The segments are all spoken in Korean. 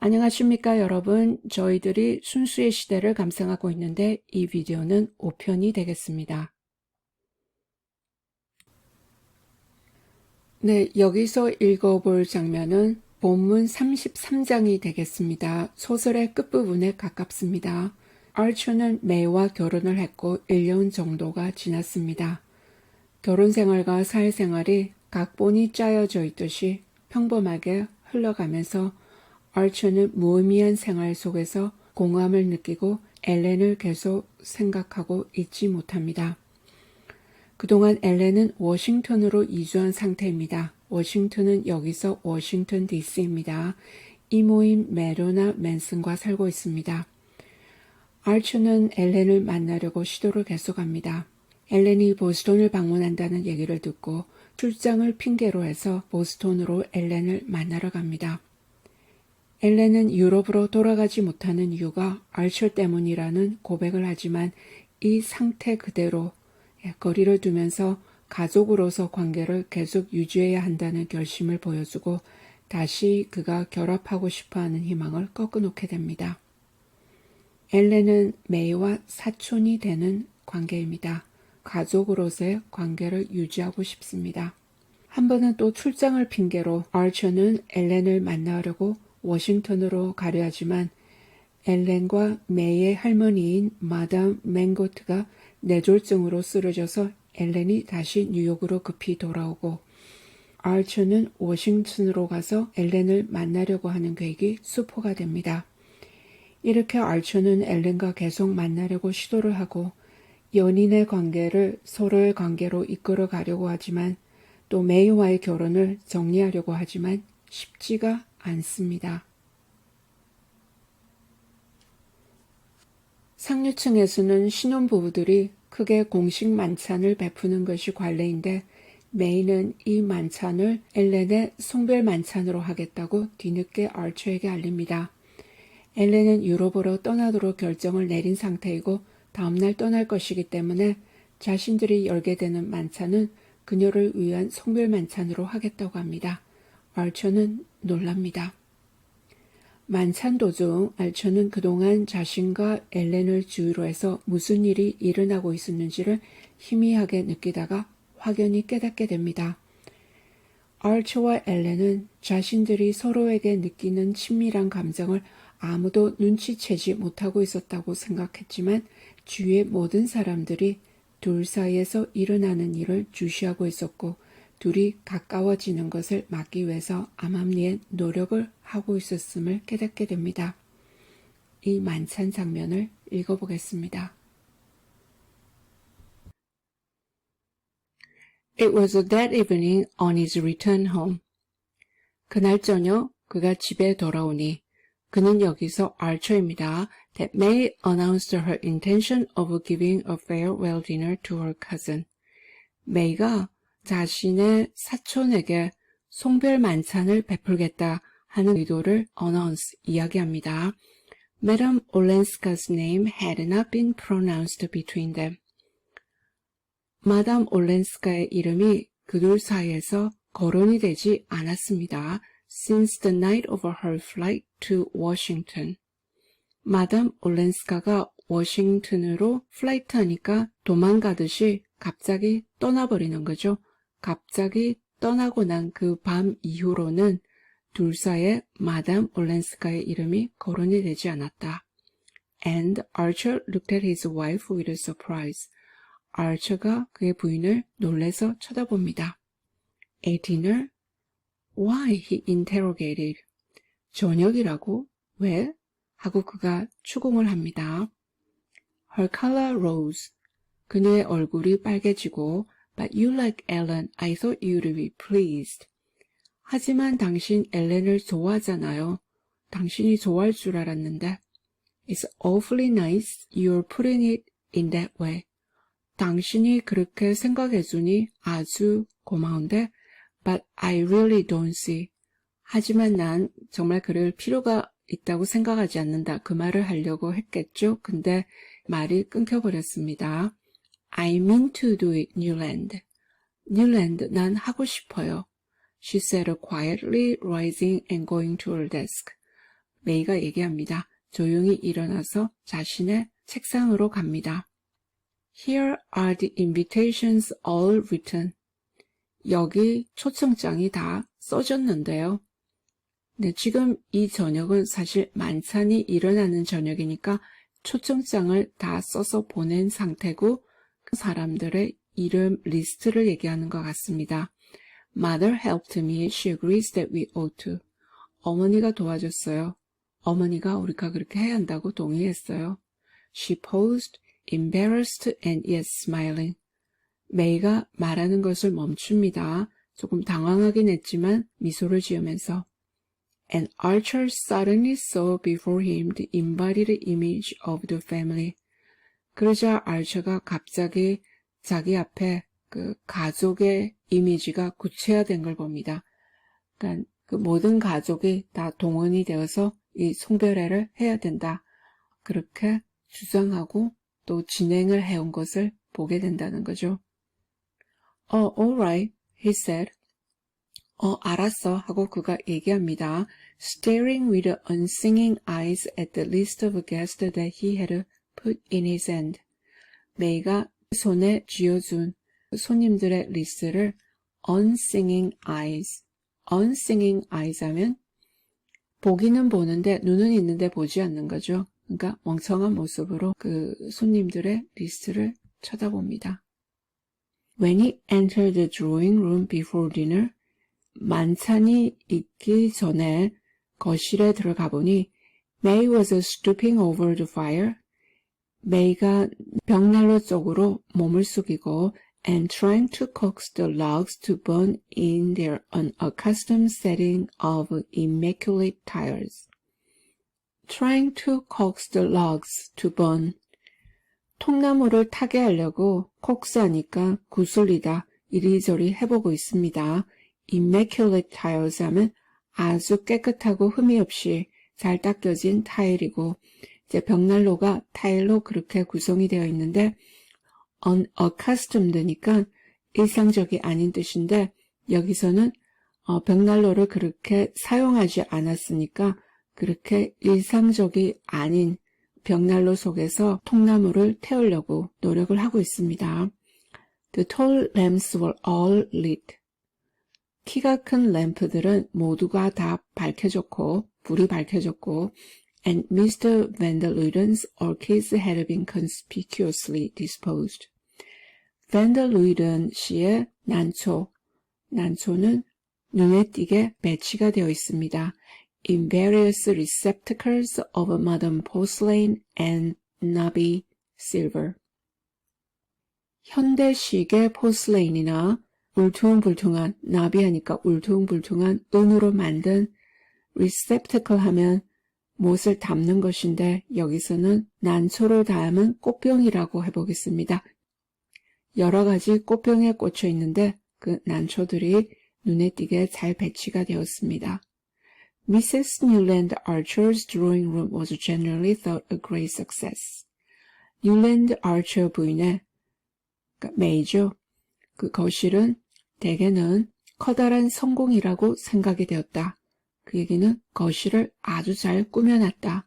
안녕하십니까 여러분. 저희들이 순수의 시대를 감상하고 있는데 이 비디오는 5편이 되겠습니다. 네, 여기서 읽어볼 장면은 본문 33장이 되겠습니다. 소설의 끝부분에 가깝습니다. 알처는 메이와 결혼을 했고 1년 정도가 지났습니다. 결혼 생활과 사회생활이 각본이 짜여져 있듯이 평범하게 흘러가면서 알처는 무의미한 생활 속에서 공허함을 느끼고 엘렌을 계속 생각하고 있지 못합니다. 그동안 엘렌은 워싱턴으로 이주한 상태입니다. 워싱턴은 여기서 워싱턴 DC입니다. 이모인 메로나 맨슨과 살고 있습니다. 알처는 엘렌을 만나려고 시도를 계속합니다. 엘렌이 보스턴을 방문한다는 얘기를 듣고 출장을 핑계로 해서 보스턴으로 엘렌을 만나러 갑니다. 엘렌은 유럽으로 돌아가지 못하는 이유가 알처 때문이라는 고백을 하지만 이 상태 그대로 거리를 두면서 가족으로서 관계를 계속 유지해야 한다는 결심을 보여주고 다시 그가 결합하고 싶어하는 희망을 꺾어놓게 됩니다. 엘렌은 메이와 사촌이 되는 관계입니다. 가족으로서의 관계를 유지하고 싶습니다. 한 번은 또 출장을 핑계로 알처는 엘렌을 만나려고 워싱턴으로 가려 하지만 엘렌과 메이의 할머니인 마담 맹고트가 뇌졸중으로 쓰러져서 엘렌이 다시 뉴욕으로 급히 돌아오고 알처는 워싱턴으로 가서 엘렌을 만나려고 하는 계획이 수포가 됩니다. 이렇게 알처는 엘렌과 계속 만나려고 시도를 하고 연인의 관계를 서로의 관계로 이끌어 가려고 하지만 또 메이와의 결혼을 정리하려고 하지만 쉽지가 않습니다. 상류층에서는 신혼부부들이 크게 공식 만찬을 베푸는 것이 관례인데 메이는 이 만찬을 엘렌의 송별 만찬으로 하겠다고 뒤늦게 알처에게 알립니다. 엘렌은 유럽으로 떠나도록 결정을 내린 상태이고 다음날 떠날 것이기 때문에 자신들이 열게 되는 만찬은 그녀를 위한 송별 만찬으로 하겠다고 합니다. 알처는 놀랍니다. 만찬 도중 알처는 그동안 자신과 엘렌을 주위로 해서 무슨 일이 일어나고 있었는지를 희미하게 느끼다가 확연히 깨닫게 됩니다. 알처와 엘렌은 자신들이 서로에게 느끼는 친밀한 감정을 아무도 눈치채지 못하고 있었다고 생각했지만 주위의 모든 사람들이 둘 사이에서 일어나는 일을 주시하고 있었고 둘이 가까워지는 것을 막기 위해서 암암리에 노력을 하고 있었음을 깨닫게 됩니다. 이 만찬 장면을 읽어보겠습니다. It was that evening on his return home. 그날 저녁 그가 집에 돌아오니 그는 여기서 알처입니다. That May announced her intention of giving a farewell dinner to her cousin. 메이가 자신의 사촌에게 송별 만찬을 베풀겠다 하는 의도를 announce, 이야기합니다. Madame Olenska's name had not been pronounced between them. 마담 올렌스카의 이름이 그들 사이에서 거론이 되지 않았습니다. Since the night of her flight to Washington. 마담 올렌스카가 워싱턴으로 플라이트하니까 도망가듯이 갑자기 떠나버리는 거죠. 갑자기 떠나고 난 그 밤 이후로는 둘 사이에 마담 올렌스카의 이름이 거론이 되지 않았다. And Archer looked at his wife with surprise. 알처가 그의 부인을 놀래서 쳐다봅니다. A dinner? Why? He interrogated. 저녁이라고? 왜? 하고 그가 추궁을 합니다. Her color rose. 그녀의 얼굴이 빨개지고 But you like Ellen. I thought you'd be pleased. 하지만 당신 엘렌을 좋아하잖아요. 당신이 좋아할 줄 알았는데. It's awfully nice you're putting it in that way. 당신이 그렇게 생각해주니 아주 고마운데 But I really don't see. 하지만 난 정말 그럴 필요가 있다고 생각하지 않는다. 그 말을 하려고 했겠죠. 근데 말이 끊겨버렸습니다. I mean to do it, Newland. Newland, 난 하고 싶어요. She said quietly, rising and going to her desk. 메이가 얘기합니다. 조용히 일어나서 자신의 책상으로 갑니다. Here are the invitations all written. 여기 초청장이 다 써졌는데요. 네, 지금 이 저녁은 사실 만찬이 일어나는 저녁이니까 초청장을 다 써서 보낸 상태고 그 사람들의 이름 리스트를 얘기하는 것 같습니다. Mother helped me. She agrees that we ought to. 어머니가 도와줬어요. 어머니가 우리가 그렇게 해야 한다고 동의했어요. She paused, embarrassed and yet smiling. 메이가 말하는 것을 멈춥니다. 조금 당황하긴 했지만 미소를 지으면서 And Archer suddenly saw before him the embodied image of the family. 그러자 알처가 갑자기 자기 앞에 그 가족의 이미지가 구체화된 걸 봅니다. 그러니까 그 모든 가족이 다 동원이 되어서 이 송별회를 해야 된다. 그렇게 주장하고 또 진행을 해온 것을 보게 된다는 거죠. All right, he said. 알았어 하고 그가 얘기합니다. Staring with unsinging eyes at the list of guests that he had put in his hand. 메이가 손에 쥐어준 손님들의 리스트를 unsinging eyes. unsinging eyes 하면 보기는 보는데 눈은 있는데 보지 않는 거죠. 그러니까 멍청한 모습으로 그 손님들의 리스트를 쳐다봅니다. When he entered the drawing room before dinner, 만찬이 있기 전에 거실에 들어가 보니 May was stooping over the fire. 메이가 벽난로 쪽으로 몸을 숙이고 and trying to coax the logs to burn in their unaccustomed setting of immaculate tiles. Trying to coax the logs to burn. 통나무를 타게 하려고 콕스하니까 구슬리다 이리저리 해보고 있습니다. Immaculate tiles 하면 아주 깨끗하고 흠이 없이 잘 닦여진 타일이고 이제 벽난로가 타일로 그렇게 구성이 되어 있는데 unaccustomed니까 일상적이 아닌 뜻인데 여기서는 벽난로를 그렇게 사용하지 않았으니까 그렇게 일상적이 아닌 벽난로 속에서 통나무를 태우려고 노력을 하고 있습니다. The tall lamps were all lit. 키가 큰 램프들은 모두가 다 밝혀졌고 불이 밝혀졌고 and Mr. van der Luyden's orchids had been conspicuously disposed. van der Luyden 씨의 난초는 눈에 띄게 배치가 되어 있습니다. In various receptacles of modern porcelain and knobby silver. 현대식의 포슬레인이나 울퉁불퉁한, 나비하니까 울퉁불퉁한 은으로 만든 receptacle 하면 못을 담는 것인데 여기서는 난초를 담은 꽃병이라고 해보겠습니다. 여러 가지 꽃병에 꽂혀 있는데 그 난초들이 눈에 띄게 잘 배치가 되었습니다. Mrs. Newland Archer's drawing room was generally thought a great success. Newland Archer 부인의 메이죠. 그 거실은 대개는 커다란 성공이라고 생각이 되었다. 그 얘기는 거실을 아주 잘 꾸며놨다.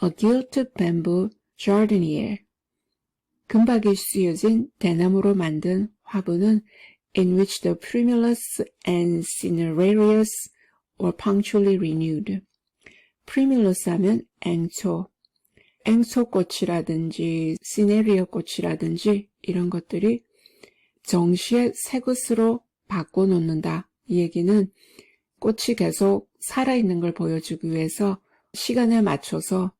A gilt bamboo jardiniere. 금박이 씌어진 대나무로 만든 화분은 in which the primulus and cinerarius were punctually renewed. primulus 하면 앵초꽃이라든지 시네리어 꽃이라든지 이런 것들이 정시에 새 것으로 바꿔놓는다. 이 얘기는 꽃이 계속 살아있는 걸 보여주기 위해서 시간에 맞춰서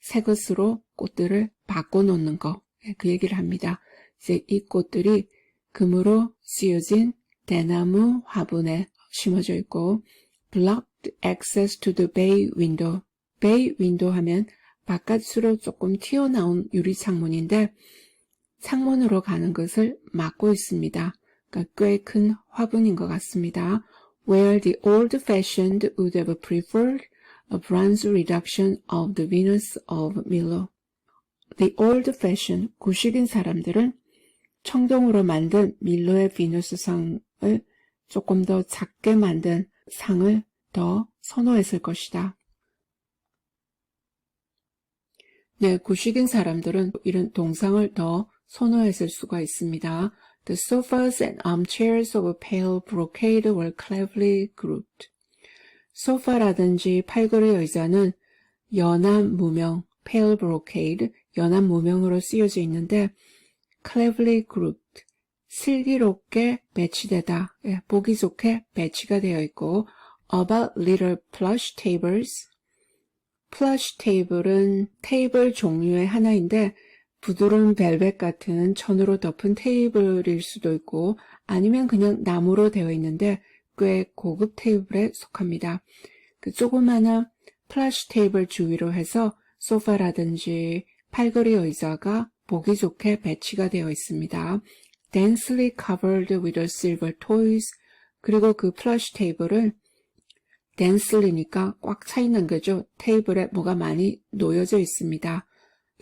새 것으로 꽃들을 바꿔놓는 거. 그 얘기를 합니다. 이제 이 꽃들이 금으로 씌어진 대나무 화분에 심어져 있고 blocked access to the bay window. bay window 하면 바깥으로 조금 튀어나온 유리창문인데 창문으로 가는 것을 막고 있습니다. 그러니까 꽤 큰 화분인 것 같습니다. Where the old-fashioned would have preferred a bronze reduction of the Venus of Milo. The old-fashioned, 구식인 사람들은 청동으로 만든 밀로의 비너스상을 조금 더 작게 만든 상을 더 선호했을 것이다. 네, 구식인 사람들은 이런 동상을 더 선호했을 수가 있습니다. The sofas and armchairs of pale brocade were cleverly grouped. 소파라든지 팔걸이 의자는 연한 무명, pale brocade, 연한 무명으로 쓰여져 있는데 cleverly grouped, 슬기롭게 배치되다, 보기 좋게 배치가 되어 있고 about little plush tables, plush table은 테이블 종류의 하나인데 부드러운 벨벳 같은 천으로 덮은 테이블일 수도 있고 아니면 그냥 나무로 되어 있는데 꽤 고급 테이블에 속합니다. 그 조그마한 플러시 테이블 주위로 해서 소파라든지 팔걸이 의자가 보기 좋게 배치가 되어 있습니다. Densely covered with silver toys. 그리고 그 플러시 테이블은 densely니까 꽉 차 있는 거죠. 테이블에 뭐가 많이 놓여져 있습니다.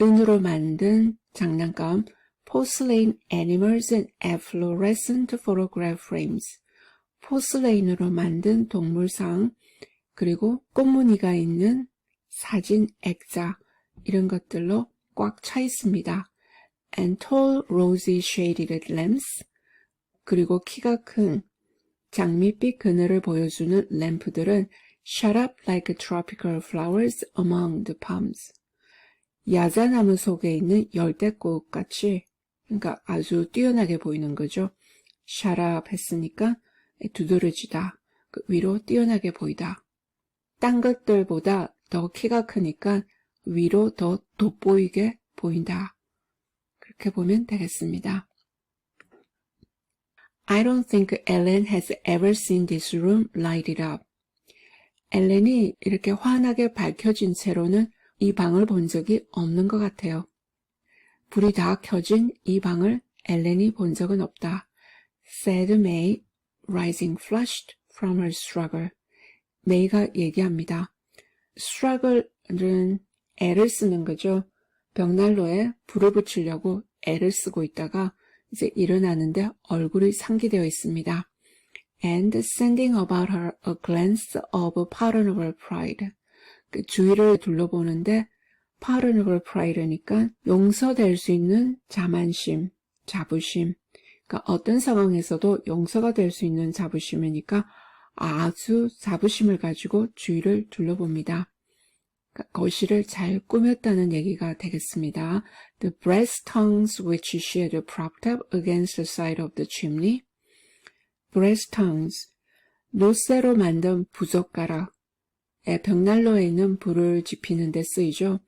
은으로 만든 장난감, porcelain animals and efflorescent photograph frames. 포슬레인으로 만든 동물상, 그리고 꽃무늬가 있는 사진 액자, 이런 것들로 꽉 차 있습니다. And tall rosy shaded lamps, 그리고 키가 큰 장밋빛 그늘을 보여주는 램프들은 shot up like tropical flowers among the palms. 야자나무 속에 있는 열대꽃 같이, 그러니까 아주 뛰어나게 보이는 거죠. shot up 했으니까 두드러지다, 그 위로 뛰어나게 보이다. 딴 것들보다 더 키가 크니까 위로 더 돋보이게 보인다. 그렇게 보면 되겠습니다. I don't think Ellen has ever seen this room lighted up. 엘렌이 이렇게 환하게 밝혀진 채로는 이 방을 본 적이 없는 것 같아요. 불이 다 켜진 이 방을 엘렌이 본 적은 없다. said May, rising flushed from her struggle. 메이가 얘기합니다. struggle은 애를 쓰는 거죠. 벽난로에 불을 붙이려고 애를 쓰고 있다가 이제 일어나는데 얼굴이 상기되어 있습니다. And sending about her a glance of pardonable pride. 그 주위를 둘러보는데 pardonable pride니까 용서될 수 있는 자만심, 자부심. 그러니까 어떤 상황에서도 용서가 될 수 있는 자부심이니까 아주 자부심을 가지고 주위를 둘러봅니다. 거실을 잘 꾸몄다는 얘기가 되겠습니다. The brass tongues which she had propped up against the side of the chimney. brass tongues, 노쇠로 만든 부젓가락, 벽난로에 있는 불을 지피는 데 쓰이죠.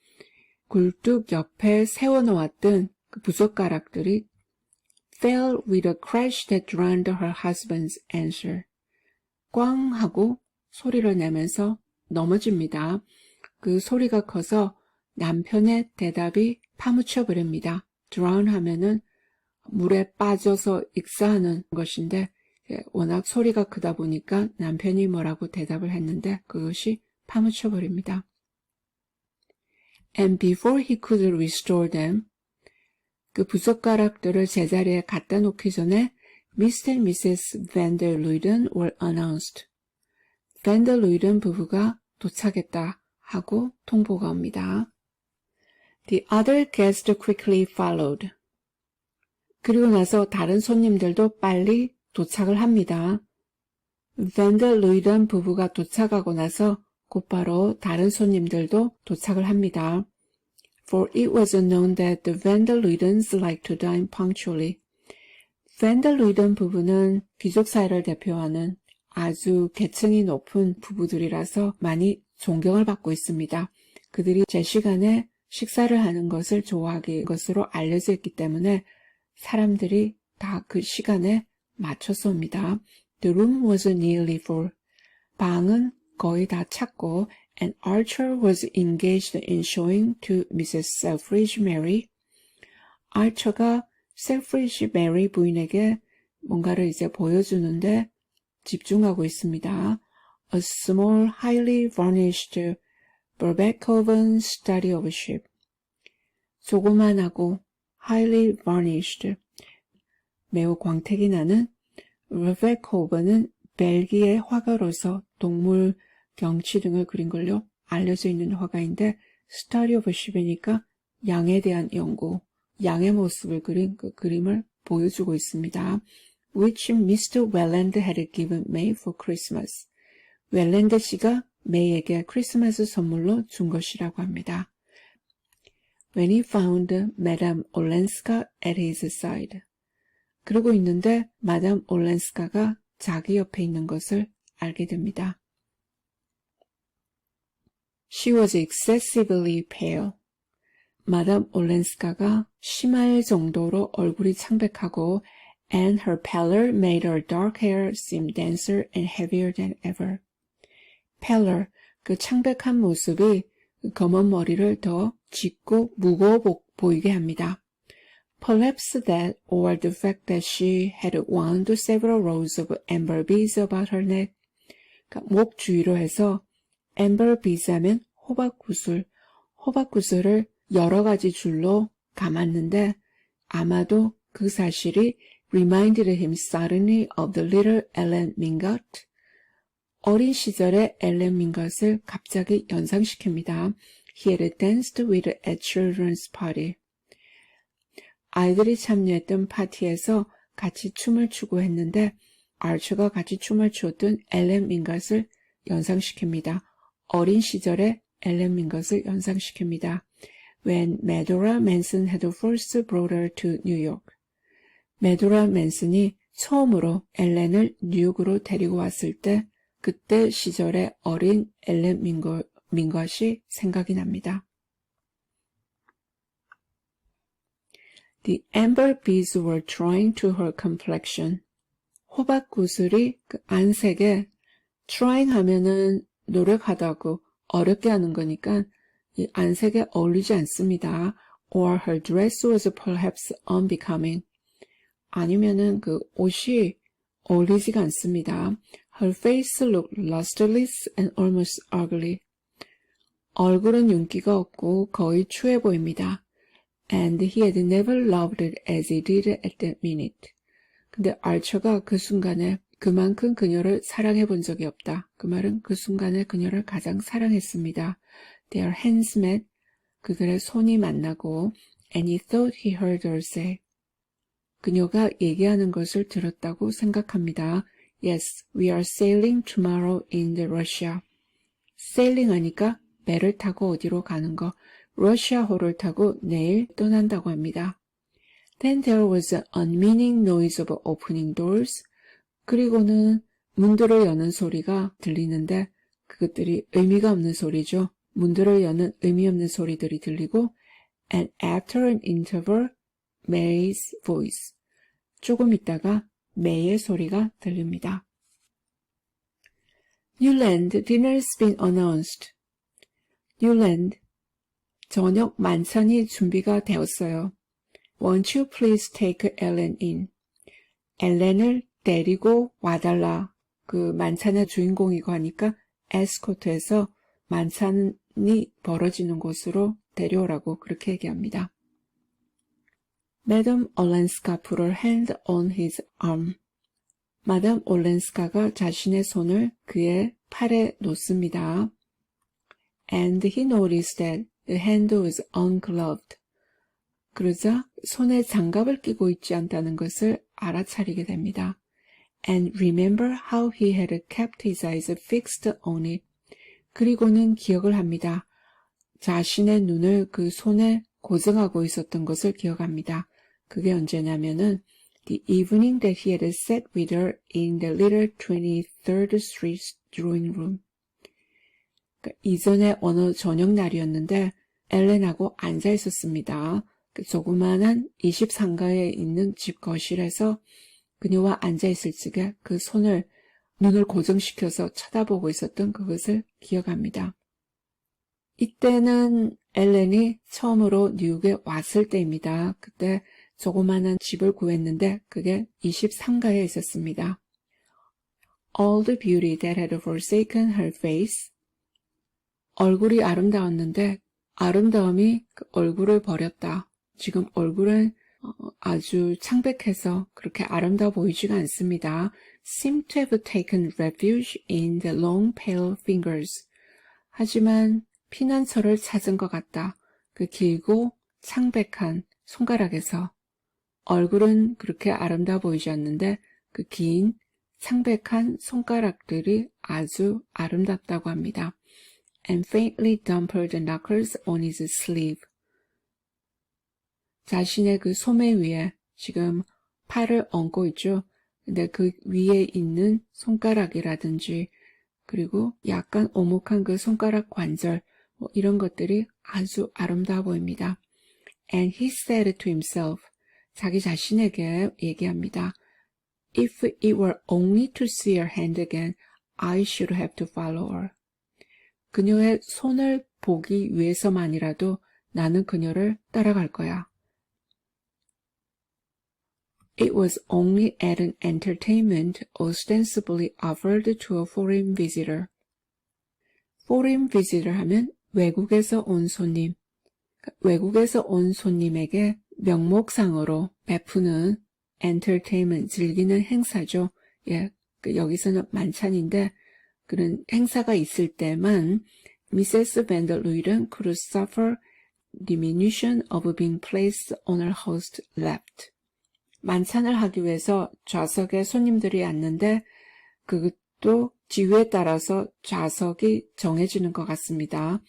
굴뚝 옆에 세워놓았던 그 부젓가락들이 fell with a crash that drowned her husband's answer. 꽝 하고 소리를 내면서 넘어집니다. 그 소리가 커서 남편의 대답이 파묻혀 버립니다. drown 하면은 물에 빠져서 익사하는 것인데 워낙 소리가 크다 보니까 남편이 뭐라고 대답을 했는데 그것이 파묻혀 버립니다. And before he could restore them, 그 부젓가락들을 제자리에 갖다 놓기 전에 Mr. and Mrs. Van der Luyden were announced. Van der Luyden 부부가 도착했다 하고 통보가 옵니다. The other guests quickly followed. 그리고 나서 다른 손님들도 빨리 도착을 합니다. Van der Luyden 부부가 도착하고 나서 곧바로 다른 손님들도 도착을 합니다. For it was known that the Van der Luydens liked to dine punctually. Van der Luyden 부부는 귀족 사회를 대표하는 아주 계층이 높은 부부들이라서 많이 존경을 받고 있습니다. 그들이 제 시간에 식사를 하는 것을 좋아하기 것으로 알려져 있기 때문에 사람들이 다 그 시간에 맞춰서 옵니다. The room was nearly full. 방은 거의 다 찼고 and Archer was engaged in showing to Mrs. Selfridge Mary. Archer가 Selfridge Mary 부인에게 뭔가를 이제 보여주는데 집중하고 있습니다. A small, highly varnished Verbeckhoven study of a ship. 조그만하고 highly varnished, 매우 광택이 나는 Verbeckhoven은 벨기에 화가로서 동물, 경치 등을 그린 걸로 알려져 있는 화가인데 study of a ship이니까 양에 대한 연구, 양의 모습을 그린 그 그림을 보여주고 있습니다. Which Mr. Welland had given May for Christmas. 웰랜드 씨가 메이에게 크리스마스 선물로 준 것이라고 합니다. When he found Madame Olenska at his side. 그러고 있는데 마담 올렌스카가 자기 옆에 있는 것을 알게 됩니다. She was excessively pale. 마담 올렌스카가 심할 정도로 얼굴이 창백하고 and her pallor made her dark hair seem denser and heavier than ever. pallor, 그 창백한 모습이 검은 머리를 더 짙고 무거워 보이게 합니다. Perhaps that or the fact that she had wound several rows of amber beads about her neck. 그러니까 목 주위로 해서 amber beads 하면 호박구슬을 여러 가지 줄로 감았는데 아마도 그 사실이 reminded him suddenly of the little Ellen Mingott. 어린 시절의 엘렌 민것을 갑자기 연상시킵니다. He had danced with at children's party. 아이들이 참여했던 파티에서 같이 춤을 추고 했는데 아처가 같이 춤을 추었던 엘렌 민것을 연상시킵니다. 어린 시절의 엘렌 민것을 연상시킵니다. When Medora Manson had first brought her to New York. 메도라 맨슨이 처음으로 엘렌을 뉴욕으로 데리고 왔을 때 그때 시절의 어린 엘렌 민것이 생각이 납니다. The amber beads were trying to her complexion. 호박구슬이 그 안색에 trying 하면은 노력하다고 어렵게 하는 거니까 이 안색에 어울리지 않습니다. Or her dress was perhaps unbecoming. 아니면은 그 옷이 어울리지가 않습니다. Her face looked lustreless and almost ugly. 얼굴은 윤기가 없고 거의 추해 보입니다. And he had never loved it as he did at that minute. 근데 알처가 그 순간에 그만큼 그녀를 사랑해 본 적이 없다. 그 말은 그 순간에 그녀를 가장 사랑했습니다. Their hands met. 그들의 손이 만나고 and he thought he heard her say. 그녀가 얘기하는 것을 들었다고 생각합니다. Yes, we are sailing tomorrow in the Russia. sailing 하니까 배를 타고 어디로 가는 거. 러시아호를 타고 내일 떠난다고 합니다. Then there was an unmeaning noise of opening doors. 그리고는 문들을 여는 소리가 들리는데 그것들이 의미가 없는 소리죠. 문들을 여는 의미 없는 소리들이 들리고 and after an interval, Mary's voice. 조금 있다가 메이의 소리가 들립니다. Newland, dinner's been announced. Newland, 저녁 만찬이 준비가 되었어요. Won't you please take Ellen in? 엘렌을 데리고 와달라. 그 만찬의 주인공이고 하니까 에스코트에서 만찬이 벌어지는 곳으로 데려오라고 그렇게 얘기합니다. Madame Olenska put her hand on his arm. 마담 올렌스카가 자신의 손을 그의 팔에 놓습니다. And he noticed that the hand was ungloved. 그러자 손에 장갑을 끼고 있지 않다는 것을 알아차리게 됩니다. And remember how he had kept his eyes fixed on it. 그리고는 기억을 합니다. 자신의 눈을 그 손에 고정하고 있었던 것을 기억합니다. 그게 언제냐면은 the evening that he had sat with her in the little 23rd Street drawing room. 그러니까 이전에 어느 저녁 날이었는데 엘렌하고 앉아 있었습니다. 그 조그마한 23가에 있는 집 거실에서 그녀와 앉아 있을 적에 그 눈을 고정시켜서 쳐다보고 있었던 그것을 기억합니다. 이때는 엘렌이 처음으로 뉴욕에 왔을 때입니다. 그때 조그마한 집을 구했는데 그게 23가에 있었습니다. All the beauty that had forsaken her face. 얼굴이 아름다웠는데 아름다움이 그 얼굴을 버렸다. 지금 얼굴은 아주 창백해서 그렇게 아름다워 보이지가 않습니다. Seemed to have taken refuge in the long pale fingers. 하지만 피난처를 찾은 것 같다. 그 길고 창백한 손가락에서 얼굴은 그렇게 아름다워 보이지 않는데 그 긴 창백한 손가락들이 아주 아름답다고 합니다. And faintly dimpled knuckles on his sleeve. 자신의 그 소매 위에 지금 팔을 얹고 있죠. 근데 그 위에 있는 손가락이라든지 그리고 약간 오목한 그 손가락 관절 이런 것들이 아주 아름다워 보입니다. And he said to himself, 자기 자신에게 얘기합니다. If it were only to see her hand again, I should have to follow her. 그녀의 손을 보기 위해서만이라도 나는 그녀를 따라갈 거야. It was only at an entertainment ostensibly offered to a foreign visitor. Foreign visitor 하면 외국에서 온 손님. 외국에서 온 손님에게 명목상으로 베푸는 entertainment, 즐기는 행사죠. 예, 여기서는 만찬인데 그런 행사가 있을 때만 Mrs. Van der Luyden could suffer diminution of being placed on her host's left. 만찬을 하기 위해서 좌석에 손님들이 앉는데 그것도 지위에 따라서 좌석이 정해지는 것 같습니다.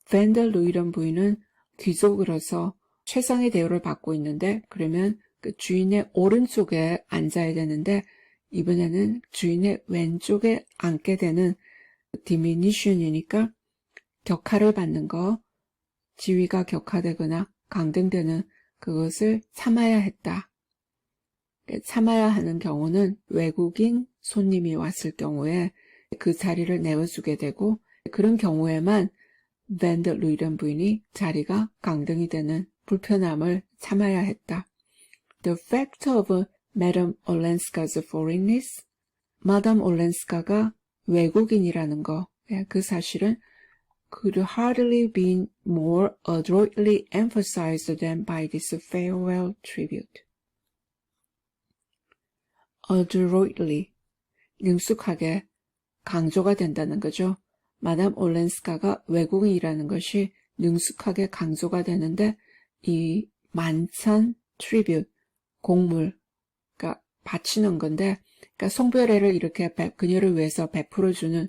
밴더 루이런 부인은 귀족으로서 최상의 대우를 받고 있는데 그러면 그 주인의 오른쪽에 앉아야 되는데 이번에는 주인의 왼쪽에 앉게 되는 diminution이니까 격하를 받는 거, 지위가 격하되거나 강등되는 그것을 참아야 했다. 참아야 하는 경우는 외국인 손님이 왔을 경우에 그 자리를 내어주게 되고 그런 경우에만 밴더 루이런 부인이 자리가 강등이 되는 불편함을 참아야 했다. The fact of Madame Olenska's foreignness, 마담 올렌스카가 외국인이라는 거, 그 사실은 could hardly be more adroitly emphasized than by this farewell tribute. adroitly, 능숙하게 강조가 된다는 거죠. 마담 올렌스카가 외국인이라는 것이 능숙하게 강조가 되는데 이 만찬 트리뷰트, 공물, 그러니까 바치는 건데 그러니까 송별회를 이렇게 그녀를 위해서 베풀어주는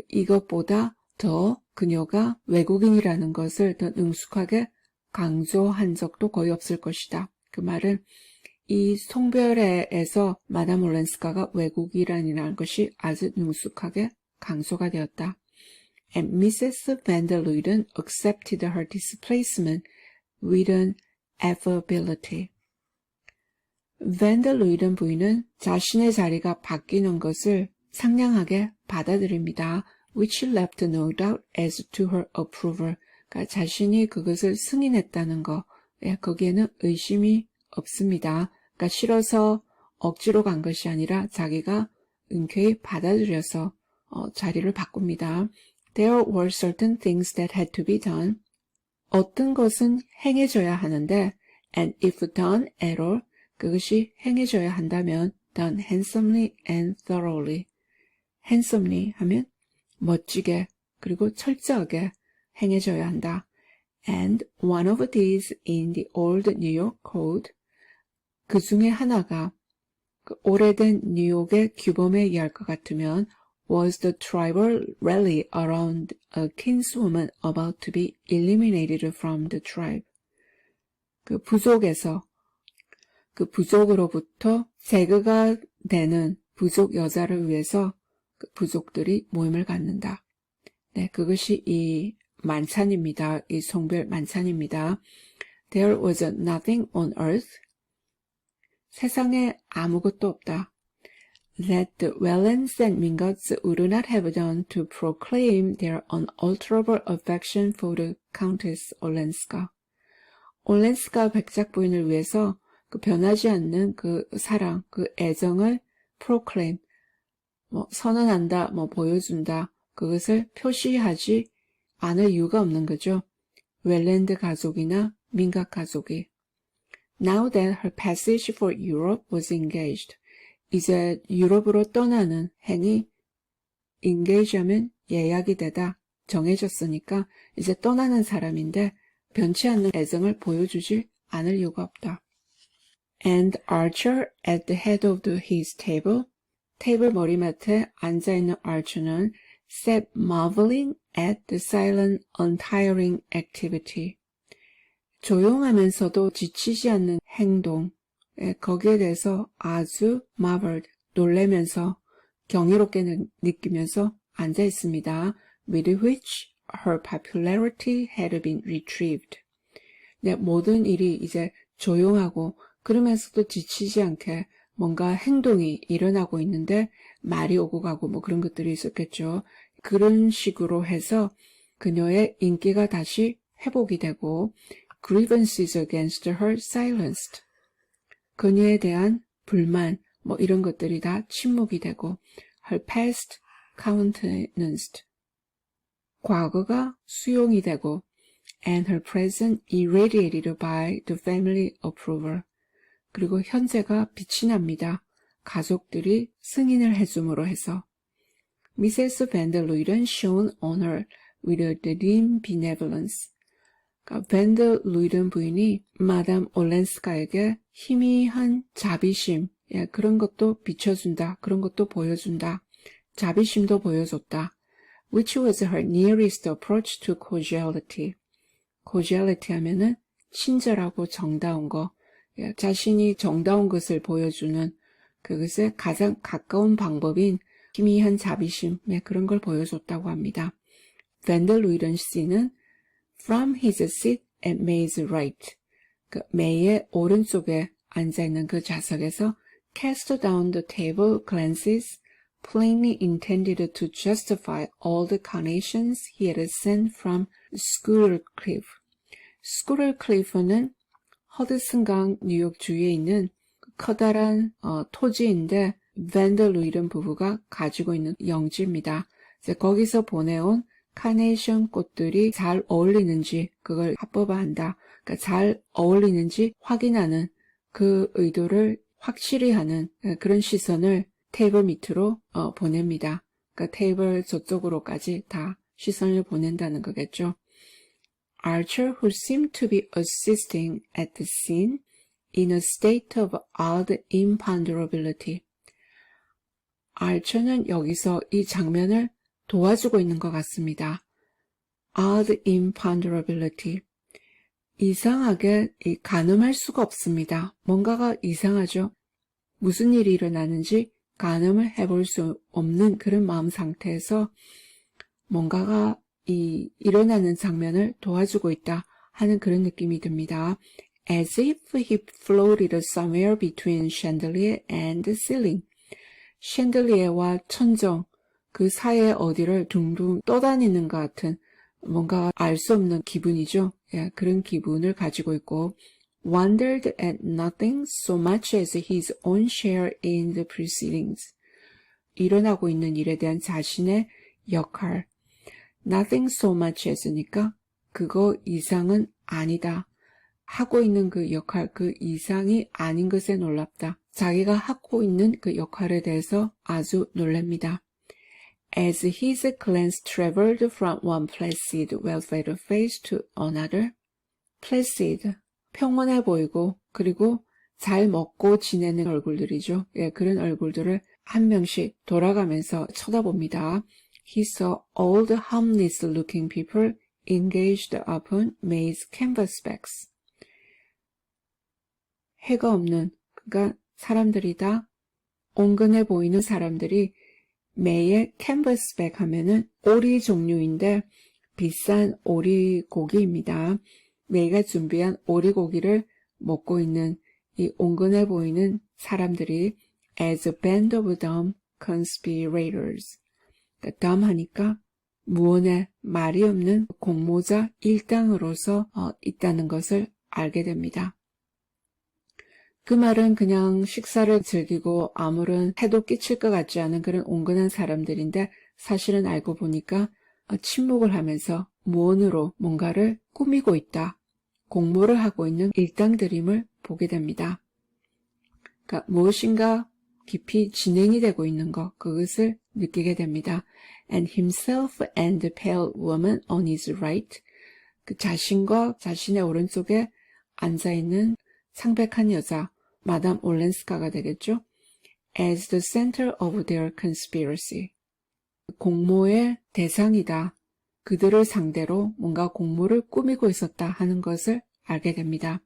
이것보다 더 그녀가 외국인이라는 것을 더 능숙하게 강조한 적도 거의 없을 것이다. 그 말은 이 송별회에서 마담 올렌스카가 외국인이라는 것이 아주 능숙하게 강조가 되었다. And Mrs. Van der Luyden accepted her displacement with an affability. 밴더 루이든 부인은 자신의 자리가 바뀌는 것을 상냥하게 받아들입니다. Which left no doubt as to her approval. 그러니까 자신이 그것을 승인했다는 거, 거기에는 의심이 없습니다. 그러니까 싫어서 억지로 간 것이 아니라 자기가 흔쾌히 받아들여서 자리를 바꿉니다. There were certain things that had to be done. 어떤 것은 행해져야 하는데, and if done at all, 그것이 행해져야 한다면 done handsomely and thoroughly. handsomely 하면 멋지게 그리고 철저하게 행해져야 한다. And one of these in the old New York code, 그 중에 하나가 그 오래된 뉴욕의 규범에 의할 것 같으면 was the tribal rally around a kinswoman about to be eliminated from the tribe. 그 부족에서 그 부족으로부터 제거가 되는 부족 여자를 위해서 그 부족들이 모임을 갖는다. 네, 그것이 이 만찬입니다. 이 송별 만찬입니다. There was nothing on earth. 세상에 아무것도 없다. That the Wellens and Mingots would not have done to proclaim their unalterable affection for the Countess Olenska. 올렌스카 백작 부인을 위해서 그 변하지 않는 그 사랑, 그 애정을 proclaim, 선언한다, 보여준다, 그것을 표시하지 않을 이유가 없는 거죠. 웰랜드 가족이나 민각 가족이. Now that her passage for Europe was engaged, 이제 유럽으로 떠나는 행이 engage 하면 예약이 되다, 정해졌으니까 이제 떠나는 사람인데 변치 않는 애정을 보여주지 않을 이유가 없다. And Archer at the head of his table, 테이블 머리맡에 앉아있는 Archer는 sat marveling at the silent, untiring activity. 조용하면서도 지치지 않는 행동, 거기에 대해서 아주 marveled, 놀라면서 경이롭게 느끼면서 앉아 있습니다. With which her popularity had been retrieved. 모든 일이 이제 조용하고 그러면서도 지치지 않게 뭔가 행동이 일어나고 있는데 말이 오고 가고 뭐 그런 것들이 있었겠죠. 그런 식으로 해서 그녀의 인기가 다시 회복이 되고 grievances against her silenced. 그녀에 대한 불만 뭐 이런 것들이 다 침묵이 되고 her past countenanced. 과거가 수용이 되고 and her present irradiated by the family approval. 그리고 현재가 빛이 납니다. 가족들이 승인을 해줌으로 해서 Mrs. van der Luyden shone on her with a dim benevolence. 그러니까 밴더 루이든 부인이 마담 올렌스카에게 희미한 자비심, 그런 것도 비춰준다. 그런 것도 보여준다. 자비심도 보여줬다. Which was her nearest approach to cordiality. cordiality 하면은 친절하고 정다운 거, 자신이 정다운 것을 보여주는 그것의 가장 가까운 방법인 희미한 자비심, 그런 걸 보여줬다고 합니다. 밴더 루이든 씨는 From his seat at May's right, 그 메이의 오른쪽에 앉아있는 그 좌석에서 cast down the table glances plainly intended to justify all the carnations he had sent from Squirrel Cliff. Squirrel Cliff는 허드슨강 뉴욕 주위에 있는 커다란 토지인데 밴더 루이든 부부가 가지고 있는 영지입니다. 이제 거기서 보내온 카네이션 꽃들이 잘 어울리는지 그걸 합법화한다. 그러니까 잘 어울리는지 확인하는 그 의도를 확실히 하는 그런 시선을 테이블 밑으로 보냅니다. 그러니까 테이블 저쪽으로까지 다 시선을 보낸다는 거겠죠. Archer, who seemed to be assisting at the scene in a state of odd imponderability. Archer는 여기서 이 장면을 도와주고 있는 것 같습니다. Odd imponderability. 이상하게 가늠할 수가 없습니다. 뭔가가 이상하죠. 무슨 일이 일어나는지 가늠을 해볼 수 없는 그런 마음 상태에서 뭔가가 일어나는 장면을 도와주고 있다 하는 그런 느낌이 듭니다. As if he floated somewhere between chandelier and ceiling. 챈들리에와 천정, 그 사이에 어디를 둥둥 떠다니는 것 같은 뭔가 알 수 없는 기분이죠. 그런 기분을 가지고 있고 wondered at nothing so much as his own share in the proceedings. 일어나고 있는 일에 대한 자신의 역할. nothing so much as니까 그거 이상은 아니다. 하고 있는 그 역할, 그 이상이 아닌 것에 놀랍다. 자기가 하고 있는 그 역할에 대해서 아주 놀랍니다. As his glance traveled from one placid, well-fed face to another, placid, 평온해 보이고 그리고 잘 먹고 지내는 얼굴들이죠. 그런 얼굴들을 한 명씩 돌아가면서 쳐다봅니다. He saw all the harmless-looking people engaged upon May's canvasbacks. 해가 없는, 그러니까 사람들이 다 온건해 보이는 사람들이 메이의 캔버스백 하면은 오리 종류인데 비싼 오리고기입니다. 메이가 준비한 오리고기를 먹고 있는 이 온건해 보이는 사람들이 as a band of dumb conspirators. 그러니까 dumb 하니까 무언의 말이 없는 공모자 일당으로서 있다는 것을 알게 됩니다. 그 말은 그냥 식사를 즐기고 아무런 해도 끼칠 것 같지 않은 그런 온건한 사람들인데 사실은 알고 보니까 침묵을 하면서 무언으로 뭔가를 꾸미고 있다. 공모를 하고 있는 일당들임을 보게 됩니다. 그러니까 무엇인가 깊이 진행이 되고 있는 것, 그것을 느끼게 됩니다. And himself and the pale woman on his right, 그 자신과 자신의 오른쪽에 앉아있는 창백한 여자, 마담 올렌스카가 되겠죠. As the center of their conspiracy. 공모의 대상이다. 그들을 상대로 뭔가 공모를 꾸미고 있었다 하는 것을 알게 됩니다.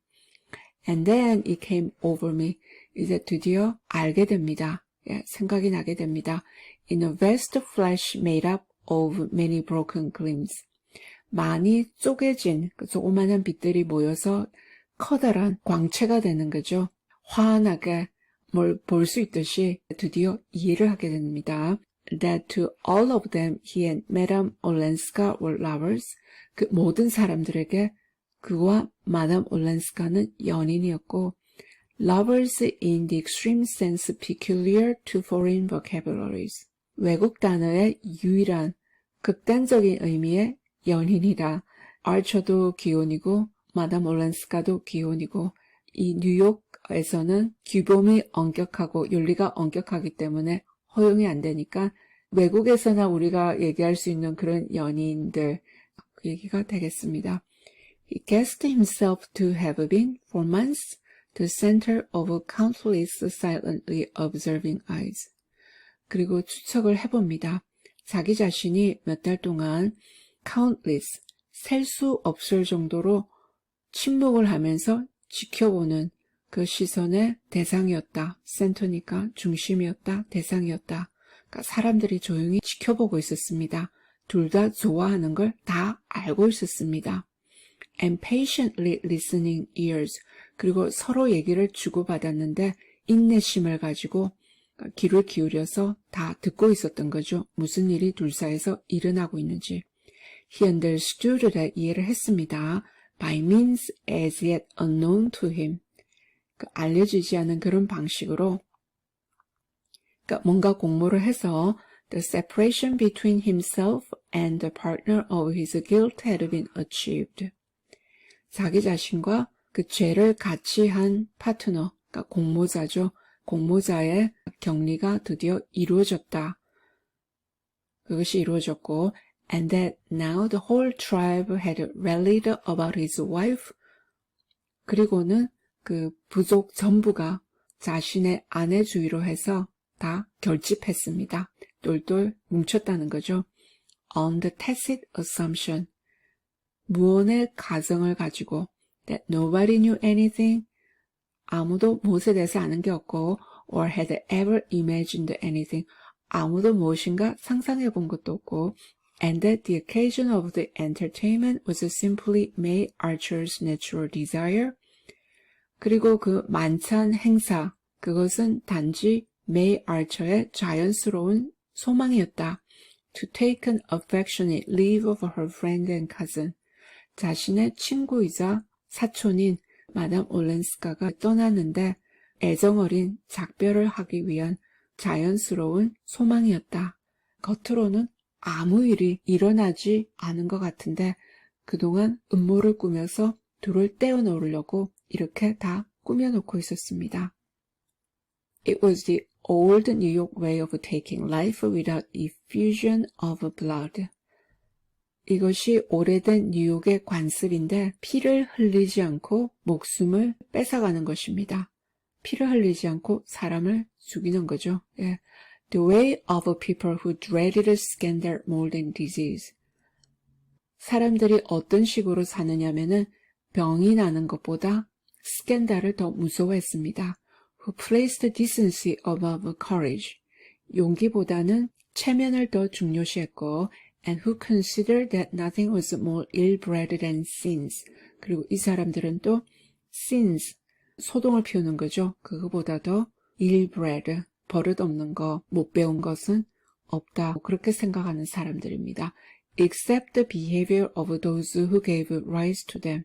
And then it came over me. 이제 드디어 알게 됩니다. 생각이 나게 됩니다. In a vast flash made up of many broken gleams. 많이 쪼개진 조그마한 빛들이 모여서 커다란 광채가 되는 거죠. 환하게 뭘 볼 수 있듯이 드디어 이해를 하게 됩니다. That to all of them he and Madame Olenska were lovers. 그 모든 사람들에게 그와 마담 올렌스카는 연인이었고 lovers in the extreme sense peculiar to foreign vocabularies. 외국 단어의 유일한 극단적인 의미의 연인이다. 아처도 기혼이고 마담 올렌스카도 기혼이고 이 뉴욕에서는 규범이 엄격하고 윤리가 엄격하기 때문에 허용이 안 되니까 외국에서나 우리가 얘기할 수 있는 그런 연인들 그 얘기가 되겠습니다. He guessed himself to have been for months the center of countless silently observing eyes. 그리고 추측을 해봅니다. 자기 자신이 몇 달 동안 countless, 셀 수 없을 정도로 침묵을 하면서 지켜보는 그 시선의 대상이었다. 센터니까 중심이었다. 대상이었다. 그러니까 사람들이 조용히 지켜보고 있었습니다. 둘 다 좋아하는 걸 다 알고 있었습니다. And patiently listening ears. 그리고 서로 얘기를 주고받았는데 인내심을 가지고 귀를 기울여서 다 듣고 있었던 거죠. 무슨 일이 둘 사이에서 일어나고 있는지. He understood that 이해를 했습니다. By means as yet unknown to him. 알려지지 않은 그런 방식으로 뭔가 공모를 해서 the separation between himself and the partner of his guilt had been achieved. 자기 자신과 그 죄를 같이 한 파트너, 그러니까 공모자죠. 공모자의 격리가 드디어 이루어졌다. 그것이 이루어졌고 and that now the whole tribe had rallied about his wife. 그리고는 그 부족 전부가 자신의 아내 주의로 해서 다 결집했습니다. 똘똘 뭉쳤다는 거죠. On the tacit assumption. 무언의 가정을 가지고 that nobody knew anything. 아무도 무엇에 대해서 아는 게 없고 or had ever imagined anything. 아무도 무엇인가 상상해 본 것도 없고 and that the occasion of the entertainment was simply May Archer's natural desire. 그리고 그 만찬 행사, 그것은 단지 May Archer의 자연스러운 소망이었다. To take an affectionate leave of her friend and cousin. 자신의 친구이자 사촌인 마담 올렌스카가 떠났는데 애정어린 작별을 하기 위한 자연스러운 소망이었다. 겉으로는 아무 일이 일어나지 않은 것 같은데 그동안 음모를 꾸며서 둘을 떼어놓으려고 이렇게 다 꾸며놓고 있었습니다. It was the old New York way of taking life without effusion of blood. 이것이 오래된 뉴욕의 관습인데 피를 흘리지 않고 목숨을 뺏어가는 것입니다. 피를 흘리지 않고 사람을 죽이는 거죠. 예. The way of people who dreaded scandal more than disease. 사람들이 어떤 식으로 사느냐면은 병이 나는 것보다 스캔들을 더 무서워했습니다. Who placed decency above courage. 용기보다는 체면을 더 중요시했고 and who considered that nothing was more ill-bred than sins. 그리고 이 사람들은 또 sins, 소동을 피우는 거죠. 그거보다 더 ill-bred, 버릇없는 거, 못 배운 것은 없다. 그렇게 생각하는 사람들입니다. Except the behavior of those who gave rise to them.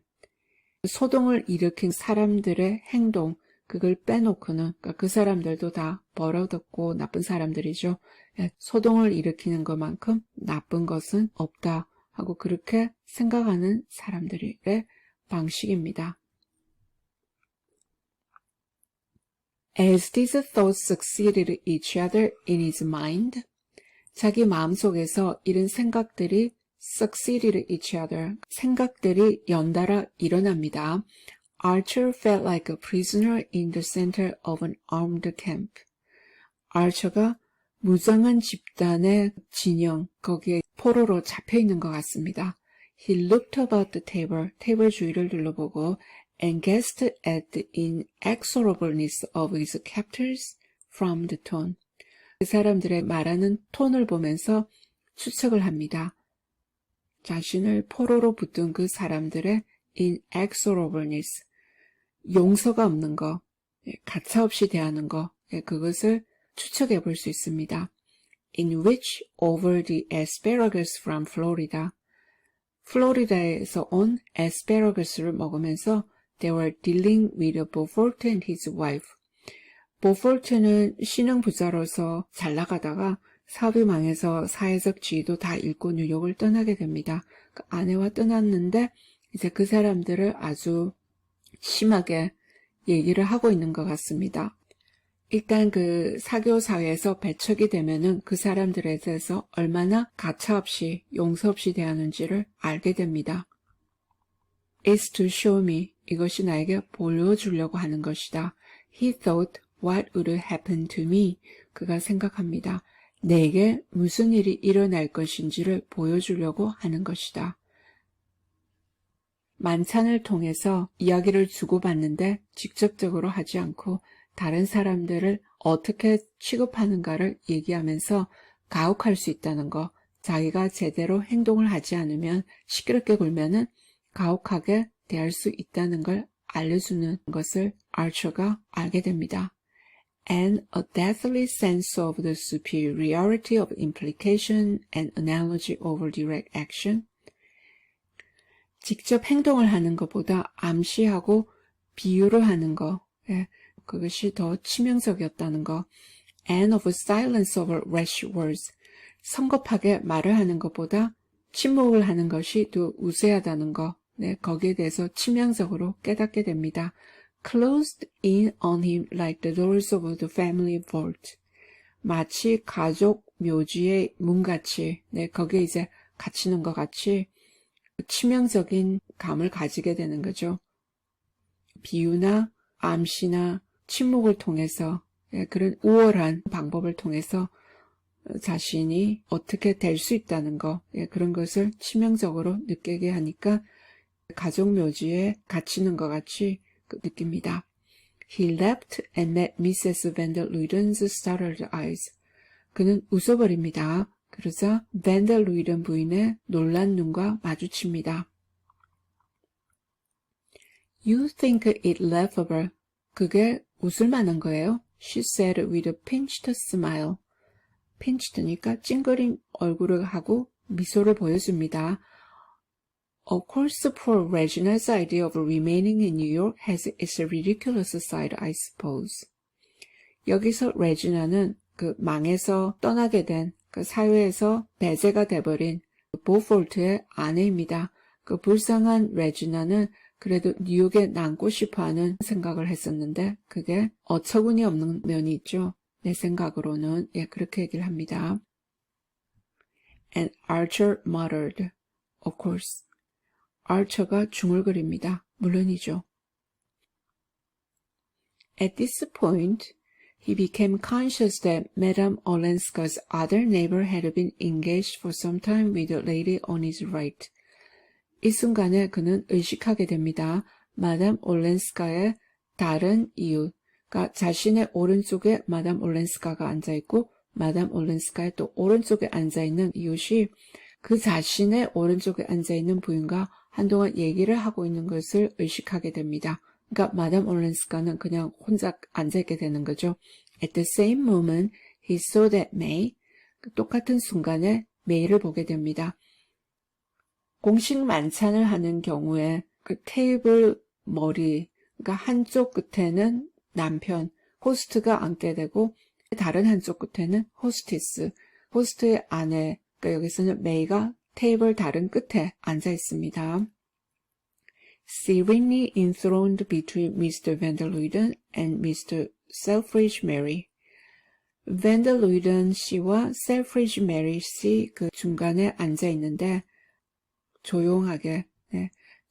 소동을 일으킨 사람들의 행동, 그걸 빼놓고는 그러니까 그 사람들도 다 버릇없고 나쁜 사람들이죠. 소동을 일으키는 것만큼 나쁜 것은 없다 하고 그렇게 생각하는 사람들의 방식입니다. As these thoughts succeeded each other in his mind, 자기 마음속에서 이런 생각들이 succeeded each other. 생각들이 연달아 일어납니다. Archer felt like a prisoner in the center of an armed camp. 아처가 무장한 집단의 진영, 거기에 포로로 잡혀있는 것 같습니다. He looked about the table, 테이블 주위를 둘러보고 and guessed at the inexorableness of his captors from the tone. 그 사람들의 말하는 톤을 보면서 추측을 합니다. 자신을 포로로 붙든 그 사람들의 inexorableness, 용서가 없는 거, 가차없이 대하는 거, 그것을 추측해 볼 수 있습니다. In which over the asparagus from Florida, 플로리다에서 온 asparagus,를 먹으면서 they were dealing with Beaufort and his wife. 보폴트는 신흥부자로서 잘 나가다가 사업이 망해서 사회적 지위도 다 잃고 뉴욕을 떠나게 됩니다. 그 아내와 떠났는데 이제 그 사람들을 아주 심하게 얘기를 하고 있는 것 같습니다. 일단 그 사교 사회에서 배척이 되면은 그 사람들에 대해서 얼마나 가차없이 용서 없이 대하는지를 알게 됩니다. It's to show me. 이것이 나에게 보여주려고 하는 것이다. He thought what would happen to me. 그가 생각합니다. 내게 무슨 일이 일어날 것인지를 보여주려고 하는 것이다. 만찬을 통해서 이야기를 주고받는데 직접적으로 하지 않고 다른 사람들을 어떻게 취급하는가를 얘기하면서 가혹할 수 있다는 거, 자기가 제대로 행동을 하지 않으면 시끄럽게 굴면은 가혹하게 대할 수 있다는 걸 알려주는 것을 아처가 알게 됩니다. And a deathly sense of the superiority of implication and analogy over direct action. 직접 행동을 하는 것보다 암시하고 비유를 하는 거, 그것이 더 치명적이었다는 거. And of silence over rash words. 성급하게 말을 하는 것보다 침묵을 하는 것이 더 우세하다는 거. 거기에 대해서 치명적으로 깨닫게 됩니다. Closed in on him like the doors of the family vault. 마치 가족 묘지의 문같이, 거기에 이제 갇히는 것 같이 치명적인 감을 가지게 되는 거죠. 비유나 암시나 침묵을 통해서, 그런 우월한 방법을 통해서 자신이 어떻게 될 수 있다는 거, 그런 것을 치명적으로 느끼게 하니까 가족 묘지에 갇히는 것 같이 느낍니다. He laughed and met Mrs. van der Luyden's startled eyes. 그는 웃어버립니다. 그러자 밴델 루이든 부인의 놀란 눈과 마주칩니다. You think it laughable. 그게 웃을 만한 거예요? She said with a pinched smile. pinched니까 찡그린 얼굴을 하고 미소를 보여줍니다. Of course, poor Regina's idea of remaining in New York has its ridiculous side, I suppose. 여기서 레지나는 그 망해서 떠나게 된 그 사회에서 배제가 돼버린 보폴트의 아내입니다. 그 불쌍한 레지나는 그래도 뉴욕에 남고 싶어하는 생각을 했었는데 그게 어처구니 없는 면이 있죠. 내 생각으로는 그렇게 얘기를 합니다. And Archer muttered, of course. 아처가 중얼거립니다. 물론이죠. At this point, he became conscious that Madame Olenska's other neighbor had been engaged for some time with a lady on his right. 이 순간에 그는 의식하게 됩니다. 마담 올렌스카의 다른 이웃, 그러니까 자신의 오른쪽에 마담 올렌스카가 앉아있고 마담 올렌스카의 또 오른쪽에 앉아있는 이웃이 그 자신의 오른쪽에 앉아있는 부인과 한동안 얘기를 하고 있는 것을 의식하게 됩니다. 그러니까 마담 올렌스카는 그냥 혼자 앉아있게 되는 거죠. At the same moment, he saw that May, 똑같은 순간에 메이를 보게 됩니다. 공식 만찬을 하는 경우에 그 테이블 머리, 그러니까 한쪽 끝에는 남편, 호스트가 앉게 되고 다른 한쪽 끝에는 호스티스, 호스트의 아내, 그러니까 여기서는 메이가 테이블 다른 끝에 앉아 있습니다. Serenely enthroned between Mr. van der Luyden and Mr. Selfridge Mary. van der Luyden 씨와 Selfridge Mary 씨 그 중간에 앉아 있는데 조용하게,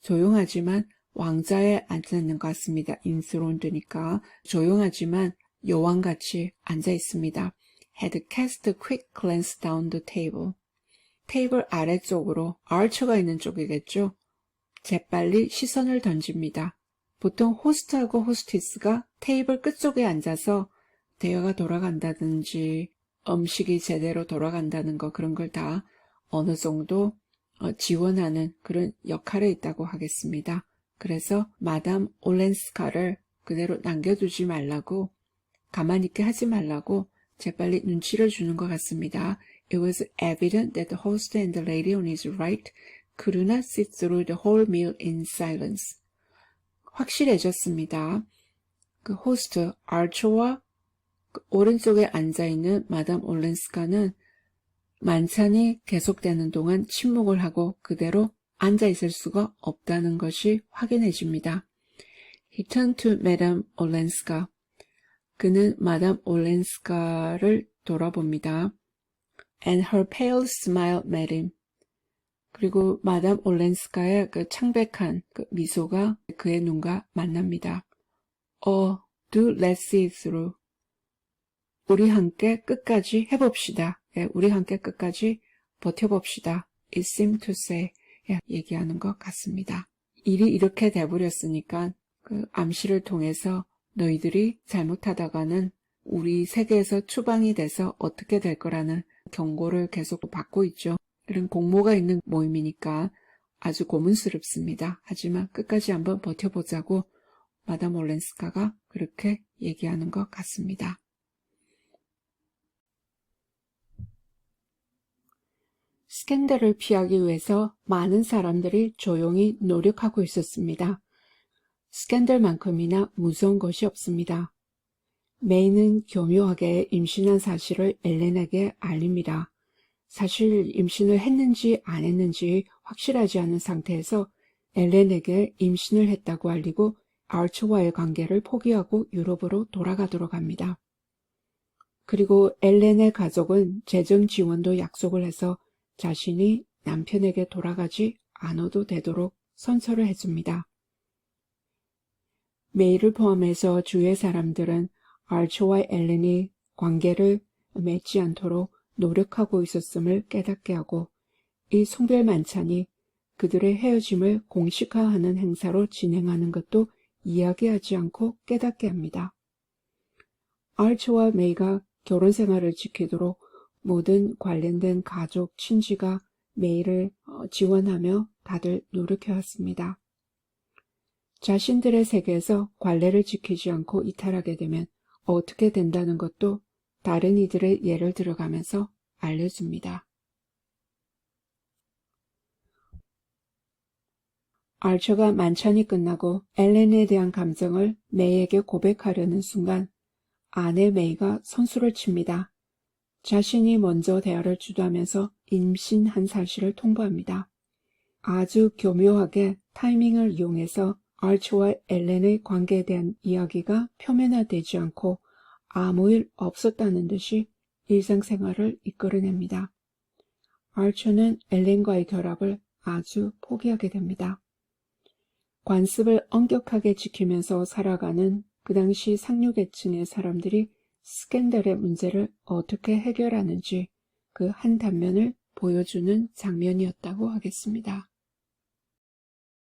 조용하지만 왕자에 앉아있는 것 같습니다. enthroned니까 조용하지만 여왕같이 앉아 있습니다. had cast a quick glance down the table. 테이블 아래쪽으로 archer가 있는 쪽이겠죠. 재빨리 시선을 던집니다. 보통 호스트하고 호스티스가 테이블 끝쪽에 앉아서 대화가 돌아간다든지 음식이 제대로 돌아간다는 거 그런 걸 다 어느 정도 지원하는 그런 역할에 있다고 하겠습니다. 그래서 마담 올렌스카를 그대로 남겨두지 말라고 가만히 있게 하지 말라고 재빨리 눈치를 주는 것 같습니다. It was evident that the host and the lady on his right could not sit through the whole meal in silence. 확실해졌습니다. 그 호스트 아처와 그 오른쪽에 앉아있는 마담 올렌스카는 만찬이 계속되는 동안 침묵을 하고 그대로 앉아있을 수가 없다는 것이 확인해집니다. He turned to Madame Olenska. 그는 마담 올렌스카를 돌아봅니다. And her pale smile met him. 그리고 마담 올렌스카의 그 창백한 그 미소가 그의 눈과 만납니다. Oh, do let's see it through. 우리 함께 끝까지 해봅시다. 우리 함께 끝까지 버텨봅시다. It seemed to say. 얘기하는 것 같습니다. 일이 이렇게 돼버렸으니까 그 암시를 통해서 너희들이 잘못하다가는 우리 세계에서 추방이 돼서 어떻게 될 거라는 경고를 계속 받고 있죠. 이런 공모가 있는 모임이니까 아주 고문스럽습니다. 하지만 끝까지 한번 버텨보자고 마담 올렌스카가 그렇게 얘기하는 것 같습니다. 스캔들을 피하기 위해서 많은 사람들이 조용히 노력하고 있었습니다. 스캔들만큼이나 무서운 것이 없습니다. 메이는 교묘하게 임신한 사실을 엘렌에게 알립니다. 사실 임신을 했는지 안 했는지 확실하지 않은 상태에서 엘렌에게 임신을 했다고 알리고 아처와의 관계를 포기하고 유럽으로 돌아가도록 합니다. 그리고 엘렌의 가족은 재정 지원도 약속을 해서 자신이 남편에게 돌아가지 않아도 되도록 선서를 해줍니다. 메이를 포함해서 주위의 사람들은 아처와 엘렌이 관계를 맺지 않도록 노력하고 있었음을 깨닫게 하고 이 송별 만찬이 그들의 헤어짐을 공식화하는 행사로 진행하는 것도 이야기하지 않고 깨닫게 합니다. 아처와 메이가 결혼 생활을 지키도록 모든 관련된 가족, 친지가 메이를 지원하며 다들 노력해왔습니다. 자신들의 세계에서 관례를 지키지 않고 이탈하게 되면 어떻게 된다는 것도 다른 이들의 예를 들어가면서 알려줍니다. 아처가 만찬이 끝나고 엘렌에 대한 감정을 메이에게 고백하려는 순간 아내 메이가 선수를 칩니다. 자신이 먼저 대화를 주도하면서 임신한 사실을 통보합니다. 아주 교묘하게 타이밍을 이용해서 아처와 엘렌의 관계에 대한 이야기가 표면화되지 않고 아무 일 없었다는 듯이 일상생활을 이끌어냅니다. 아처는 엘렌과의 결합을 아주 포기하게 됩니다. 관습을 엄격하게 지키면서 살아가는 그 당시 상류계층의 사람들이 스캔들의 문제를 어떻게 해결하는지 그 한 단면을 보여주는 장면이었다고 하겠습니다.